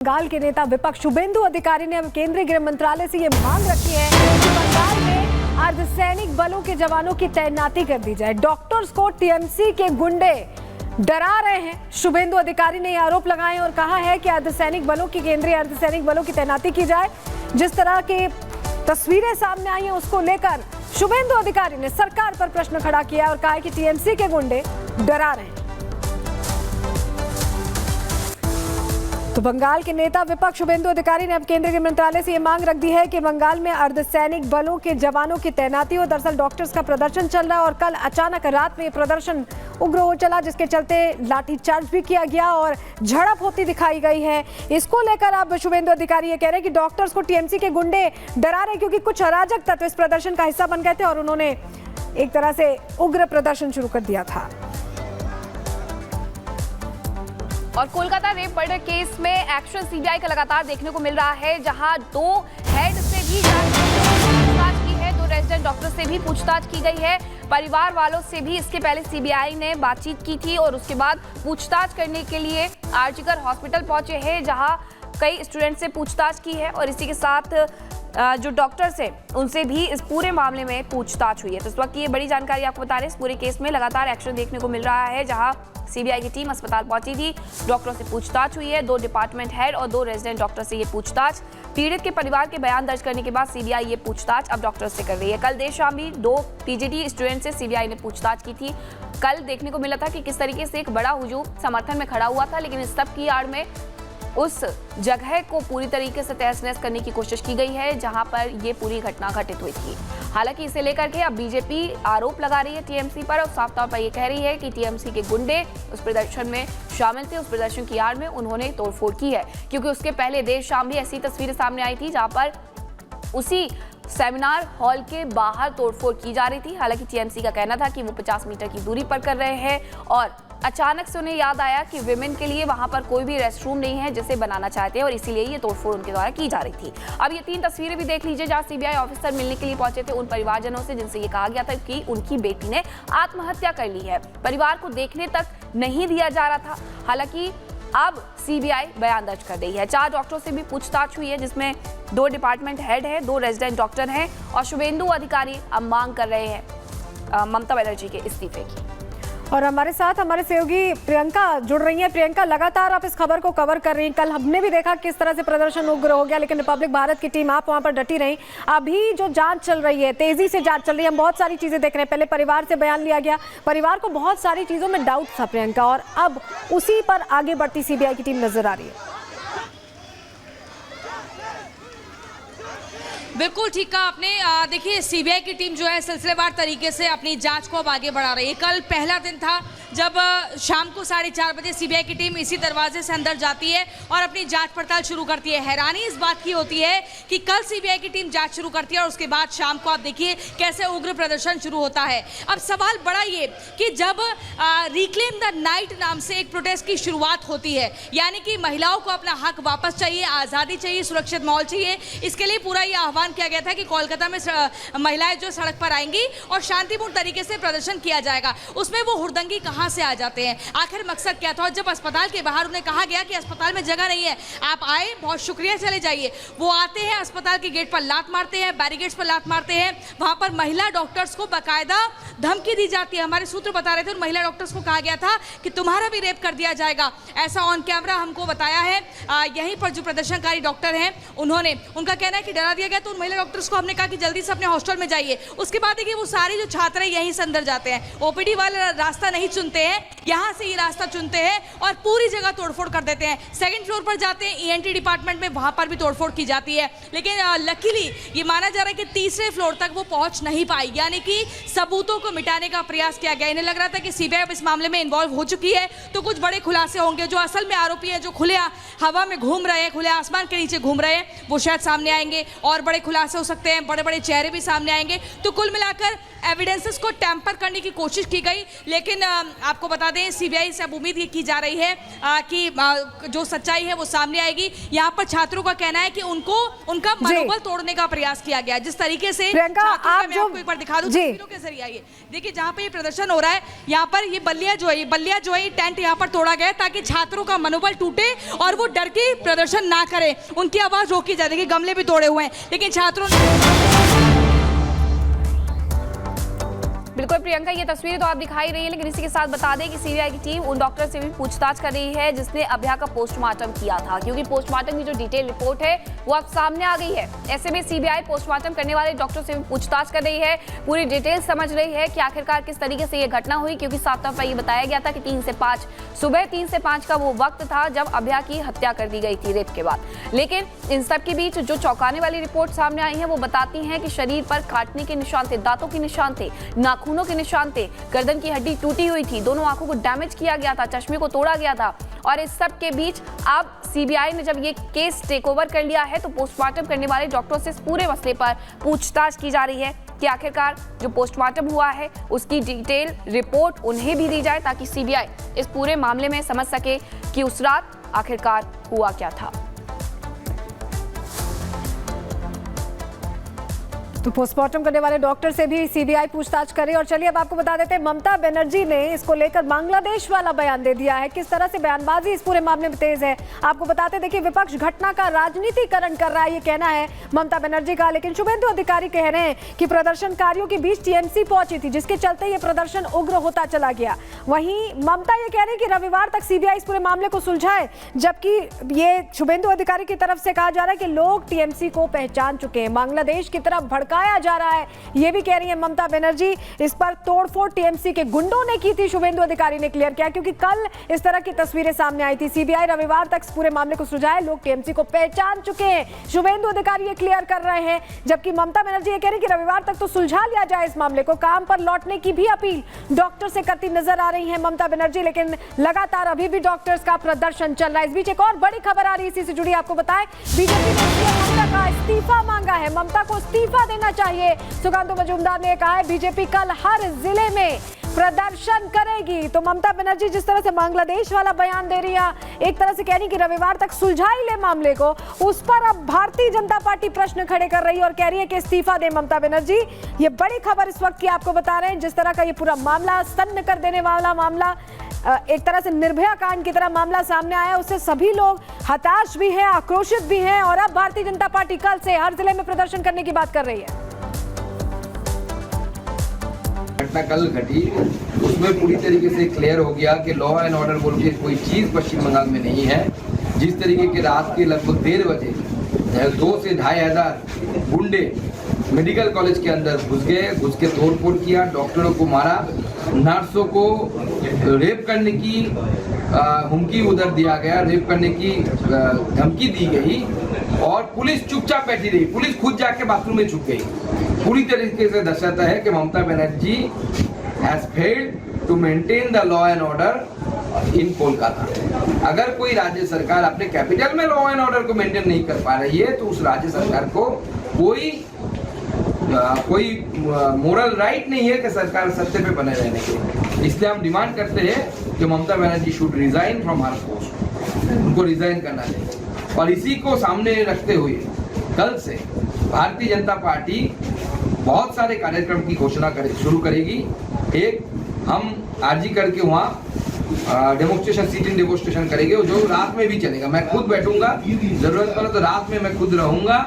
बंगाल के नेता विपक्ष शुभेंदु अधिकारी ने अब केंद्रीय गृह मंत्रालय से ये मांग रखी है कि बंगाल में अर्धसैनिक बलों के जवानों की तैनाती कर दी जाए। डॉक्टर्स को टीएमसी के गुंडे डरा रहे हैं। शुभेंदु अधिकारी ने आरोप लगाए और कहा है कि अर्धसैनिक बलों की केंद्रीय अर्धसैनिक बलों की तैनाती की जाए। जिस तरह की तस्वीरें सामने आई हैं उसको लेकर शुभेंदु अधिकारी ने सरकार पर प्रश्न खड़ा किया और कहा है कि टीएमसी के गुंडे डरा रहे हैं। तो बंगाल के नेता विपक्ष शुभेंदु अधिकारी ने अब केंद्रीय गृह मंत्रालय से ये मांग रख दी है कि बंगाल में अर्धसैनिक बलों के जवानों की तैनाती हो। दरअसल डॉक्टर्स का प्रदर्शन चल रहा है और कल अचानक रात में ये प्रदर्शन उग्र हो चला, जिसके चलते लाठीचार्ज भी किया गया और झड़प होती दिखाई गई है। इसको लेकर अब शुभेंदु अधिकारी ये कह रहे हैं कि डॉक्टर्स को टीएमसी के गुंडे डरा रहे, क्योंकि कुछ अराजक तत्व इस प्रदर्शन का हिस्सा बन गए थे और उन्होंने एक तरह से उग्र प्रदर्शन शुरू कर दिया था। और कोलकाता रेप मर्डर केस में एक्शन सीबीआई का लगातार देखने को मिल रहा है, जहां दो हेड से भी पूछताछ की है, दो रेजिडेंट डॉक्टर से भी पूछताछ की गई है। परिवार वालों से भी इसके पहले सीबीआई ने बातचीत की थी और उसके बाद पूछताछ करने के लिए आरजीकर हॉस्पिटल पहुंचे हैं, जहां कई स्टूडेंट से पूछताछ की है और इसी के साथ जो डॉक्टर्स हैं उनसे भी इस पूरे मामले में पूछताछ हुई है। तो इस वक्त ये बड़ी जानकारी आपको बता रहे हैं। इस पूरे केस में लगातार एक्शन देखने को मिल रहा है, जहां सीबीआई की टीम अस्पताल पहुंची थी, डॉक्टरों से पूछताछ हुई है, दो डिपार्टमेंट हेड और दो रेजिडेंट डॉक्टर से ये पूछताछ। पीड़ित के परिवार के बयान दर्ज करने के बाद सीबीआई ये पूछताछ अब डॉक्टर्स से कर रही है। कल देर शाम भी दो पीजीटी स्टूडेंट से सीबीआई ने पूछताछ की थी। कल देखने को मिला था कि किस तरीके से एक बड़ा हुजूम समर्थन में खड़ा हुआ था, लेकिन इस सब की आड़ में उस जगह को पूरी तरीके से तहस नहस करने की कोशिश की गई है, जहां पर ये पूरी घटना घटित हुई थी। हालांकि इसे लेकर के अब बीजेपी आरोप लगा रही है टीएमसी पर और साफ तौर पर ये कह रही है कि टीएमसी के गुंडे उस प्रदर्शन में शामिल थे, उस प्रदर्शन की आड़ में उन्होंने तोड़फोड़ की है। क्योंकि उसके पहले देर शाम भी ऐसी तस्वीरें सामने आई थी, जहां पर उसी सेमिनार हॉल के बाहर तोड़फोड़ की जा रही थी। हालांकि टीएमसी का कहना था कि वो 50 मीटर की दूरी पर कर रहे हैं और अचानक से उन्हें याद आया कि विमेन के लिए वहां पर कोई भी रेस्टरूम नहीं है जिसे बनाना चाहते हैं और इसीलिए ये तोड़फोड़ उनके द्वारा की जा रही थी। अब ये तीन तस्वीरें भी देख लीजिए, जहां सीबीआई ऑफिसर मिलने के लिए पहुंचे थे उन परिवारजनों से जिनसे ये कहा गया था कि उनकी बेटी ने आत्महत्या कर ली है। परिवार को देखने तक नहीं दिया जा रहा था। हालांकि अब सीबीआई बयान दर्ज कर रही है। 4 डॉक्टरों से भी पूछताछ हुई है, जिसमें 2 डिपार्टमेंट हेड है, 2 रेजिडेंट डॉक्टर हैं और शुभेंदु अधिकारी अब मांग कर रहे हैं ममता बनर्जी के इस्तीफे की। और हमारे साथ हमारे सहयोगी प्रियंका जुड़ रही हैं। प्रियंका, लगातार आप इस खबर को कवर कर रही हैं। कल हमने भी देखा किस तरह से प्रदर्शन उग्र हो गया, लेकिन रिपब्लिक भारत की टीम आप वहां पर डटी रही। अभी जो जांच चल रही है, तेजी से जांच चल रही है, हम बहुत सारी चीजें देख रहे हैं। पहले परिवार से बयान लिया गया, परिवार को बहुत सारी चीजों में डाउट था प्रियंका, और अब उसी पर आगे बढ़ती सीबीआई की टीम नजर आ रही है। बिल्कुल ठीक कहा आपने। देखिए, सीबीआई की टीम जो है सिलसिलेवार तरीके से अपनी जांच को अब आगे बढ़ा रही है। कल पहला दिन था जब शाम को 4:30 बजे सीबीआई की टीम इसी दरवाजे से अंदर जाती है और अपनी जांच पड़ताल शुरू करती है। हैरानी इस बात की होती है कि कल सीबीआई की टीम जांच शुरू करती है और उसके बाद शाम को आप देखिए कैसे उग्र प्रदर्शन शुरू होता है। अब सवाल बड़ा ये कि जब रिक्लेम द नाइट नाम से एक प्रोटेस्ट की शुरुआत होती है, यानी कि महिलाओं को अपना हक वापस चाहिए, आज़ादी चाहिए, सुरक्षित माहौल चाहिए, इसके लिए पूरा ये आह्वान किया गया था कि कोलकाता में महिलाएं जो सड़क पर आएंगी और शांतिपूर्ण तरीके से प्रदर्शन किया जाएगा। उसमें वो हुड़दंगी कहां से आ जाते हैं, आखिर मकसद क्या था? और जब अस्पताल के बाहर उन्हें कहा गया कि अस्पताल में जगह नहीं है, आप आए, बहुत शुक्रिया, चले जाइए, वो आते हैं, अस्पताल के गेट पर लात मारते हैं, बैरिकेड्स पर लात मारते हैं। वहां पर महिला डॉक्टर्स को बाकायदा धमकी दी जाती है। हमारे सूत्र बता रहे थे, उन महिला डॉक्टर्स को कहा गया था कि तुम्हारा भी रेप कर दिया जाएगा, ऐसा ऑन कैमरा हमको बताया है। यहीं पर जो प्रदर्शनकारी डॉक्टर हैं उनका कहना है कि डरा दिया गया। तो उन महिला डॉक्टर्स को हमने कहा कि जल्दी से अपने हॉस्टल में जाइए। उसके बाद देखिए वो सारे जो छात्र हैं यहीं से अंदर जाते हैं, ओपीडी वाला रास्ता नहीं चुनते हैं, यहाँ से ये रास्ता चुनते हैं और पूरी जगह तोड़फोड़ कर देते हैं। सेकंड फ्लोर पर जाते हैं ईएनटी डिपार्टमेंट में, वहां पर भी तोड़फोड़ की जाती है। लेकिन लकीली ये माना जा रहा है कि तीसरे फ्लोर तक वो पहुंच नहीं पाई, यानी कि सबूतों को मिटाने का प्रयास किया गया। इन्हें लग रहा था कि सीबीआई अब इस मामले में इन्वॉल्व हो चुकी है तो कुछ बड़े खुलासे होंगे। जो असल में आरोपी हैं, जो खुले हवा में घूम रहे हैं, खुले आसमान के नीचे घूम रहे हैं, वो शायद सामने आएंगे और बड़े खुलासे हो सकते हैं, बड़े बड़े चेहरे भी सामने आएंगे। तो कुल मिलाकर एविडेंसेस को टैंपर करने की कोशिश की गई, लेकिन आपको बता दें सीबीआई से अब उम्मीद ये की जा रही है कि जो सच्चाई है वो सामने आएगी। यहाँ पर छात्रों का कहना है कि उनका मनोबल तोड़ने का प्रयास किया गया। जिस तरीके से प्रियंका, मैं आपको एक बार दिखा दूं तस्वीरों के जरिए। आइए देखिए, जहाँ पे ये प्रदर्शन हो रहा है, यहाँ पर ये बल्लिया जो है टेंट यहाँ पर तोड़ा गया ताकि छात्रों का मनोबल टूटे और वो डर के प्रदर्शन ना करें, उनकी आवाज रोकी जाए। देखिए गमले भी तोड़े हुए हैं, लेकिन छात्रों ने बिल्कुल प्रियंका, ये तस्वीरें तो आप दिखाई रही है, लेकिन इसी के साथ बता दें कि सीबीआई की टीम उन डॉक्टर से भी पूछताछ कर रही है जिसने अभया का पोस्टमार्टम किया था, क्योंकि पोस्टमार्टम की जो डिटेल रिपोर्ट है वो अब सामने आ गई है। ऐसे में सीबीआई पोस्टमार्टम करने वाले डॉक्टर से भी पूछताछ कर रही है, पूरी डिटेल समझ रही है कि आखिरकार किस तरीके से ये घटना हुई, क्योंकि साफ तौर पर ये बताया गया था कि 3 से 5 सुबह 3 से 5 का वो वक्त था जब अभया की हत्या कर दी गई थी रेप के बाद। लेकिन इन सब के बीच जो चौंकाने वाली रिपोर्ट सामने आई है वो बताती हैं कि शरीर पर काटने के निशान थे, दांतों के निशान थे, नाखूनों के निशान थे, गर्दन की हड्डी टूटी हुई थी, दोनों आंखों को डैमेज किया गया था, चश्मे को तोड़ा गया था। और इस सब के बीच अब सीबीआई ने जब ये केस टेक ओवर कर लिया है तो पोस्टमार्टम करने वाले डॉक्टरों से इस पूरे मसले पर पूछताछ की जा रही है कि आखिरकार जो पोस्टमार्टम हुआ है उसकी डिटेल रिपोर्ट उन्हें भी दी जाए ताकि सीबीआई इस पूरे मामले में समझ सके कि उस रात आखिरकार हुआ क्या था। तो पोस्टमार्टम करने वाले डॉक्टर से भी सीबीआई पूछताछ करे। और चलिए अब आपको बता देते हैं, ममता बनर्जी ने इसको लेकर बांग्लादेश वाला बयान दे दिया है। किस तरह से बयानबाजी इस पूरे मामले में तेज है आपको बताते, देखिए विपक्ष घटना का राजनीतिकरण कर रहा है, ये कहना है ममता बनर्जी का। लेकिन शुभेंदु अधिकारी कह रहे हैं कि प्रदर्शनकारियों के बीच टीएमसी पहुंची थी जिसके चलते ये प्रदर्शन उग्र होता चला गया। वहीं ममता ये कह रही है कि रविवार तक सीबीआई इस पूरे मामले को सुलझाए, जबकि ये शुभेंदु अधिकारी की तरफ से कहा जा रहा है कि लोग टीएमसी को पहचान चुके हैं, बांग्लादेश की तरफ भड़काया जा रहा है। ये भी कह रही है ममता बनर्जी। इस पर तोड़फोड़ टीएमसी के गुंडों ने की थी, शुभेंदु अधिकारी ने क्लियर किया, क्योंकि कल इस तरह की तस्वीरें सामने आई थी। सीबीआई रविवार तक पूरे मामले को सुलझाए, लोग टीएमसी को पहचान चुके हैं, शुभेंदु अधिकारी ये क्लियर कर रहे हैं। जबकि ममता बनर्जी ये कह रही है कि रविवार तक तो सुलझा लिया जाए इस मामले को, काम पर लौटने की भी अपील डॉक्टर से करती नजर आ रही है ममता बनर्जी। लेकिन लगातार अभी भी डॉक्टर्स का प्रदर्शन चल रहा है। इस बीच एक और बड़ी खबर आ रही है, इसी से जुड़ी आपको बताएं, बीजेपी ने ममता का इस्तीफा मांगा है, ममता को इस्तीफा देना चाहिए। सुकांतु मजूमदार ने कहा है बीजेपी कल हर जिले में प्रदर्शन करेगी। तो ममता बनर्जी जिस तरह से बांग्लादेश वाला बयान दे रही है, एक तरह से कह रही कि रविवार तक सुलझा ही ले मामले को, उस पर अब भारतीय जनता पार्टी प्रश्न खड़े कर रही है और कह रही है कि इस्तीफा दे ममता बनर्जी। ये बड़ी खबर इस वक्त की आपको बता रहे हैं, जिस तरह का ये पूरा मामला सन्न कर देने वाला मामला, एक तरह से निर्भया कांड की तरह मामला सामने आया, उससे सभी लोग हताश भी हैं, आक्रोशित भी हैं। और अब भारतीय जनता पार्टी कल से हर जिले में प्रदर्शन करने की बात कर रही है। घटना कल घटी, उसमें पूरी तरीके से क्लियर हो गया कि लॉ एंड ऑर्डर बोल के कोई चीज़ पश्चिम बंगाल में नहीं है। जिस तरीके के रात के लगभग 1:30 बजे 2 से 2,500 गुंडे मेडिकल कॉलेज के अंदर घुस के तोड़फोड़ किया, डॉक्टरों को मारा, नर्सों को रेप करने की हुमकी उधर दिया गया, रेप करने की धमकी दी गई और पुलिस चुपचाप बैठी रही। पुलिस खुद जाके बाथरूम में छुप गई। पूरी तरीके से दर्शाता है कि Mamata Banerjee has failed to maintain the law and order in Kolkata. अगर कोई राज्य सरकार अपने कैपिटल में लॉ एंड ऑर्डर को मेंटेन नहीं कर पा रही है तो उस राज्य सरकार को कोई मोरल राइट नहीं है कि सरकार सत्ते पे बने रहने के। इसलिए हम डिमांड करते हैं कि Mamata Banerjee should resign from her post, उनको रिजाइन करना चाहिए। और इसी को सामने रखते हुए कल से भारतीय जनता पार्टी बहुत सारे कार्यक्रम की घोषणा शुरू करेगी। एक, हम आरजी करके वहाँ डेमोन्स्ट्रेशन, सीट इन डेमोन्स्ट्रेशन करेंगे जो रात में भी चलेगा। मैं खुद बैठूंगा, जरूरत पड़े तो रात में मैं खुद रहूंगा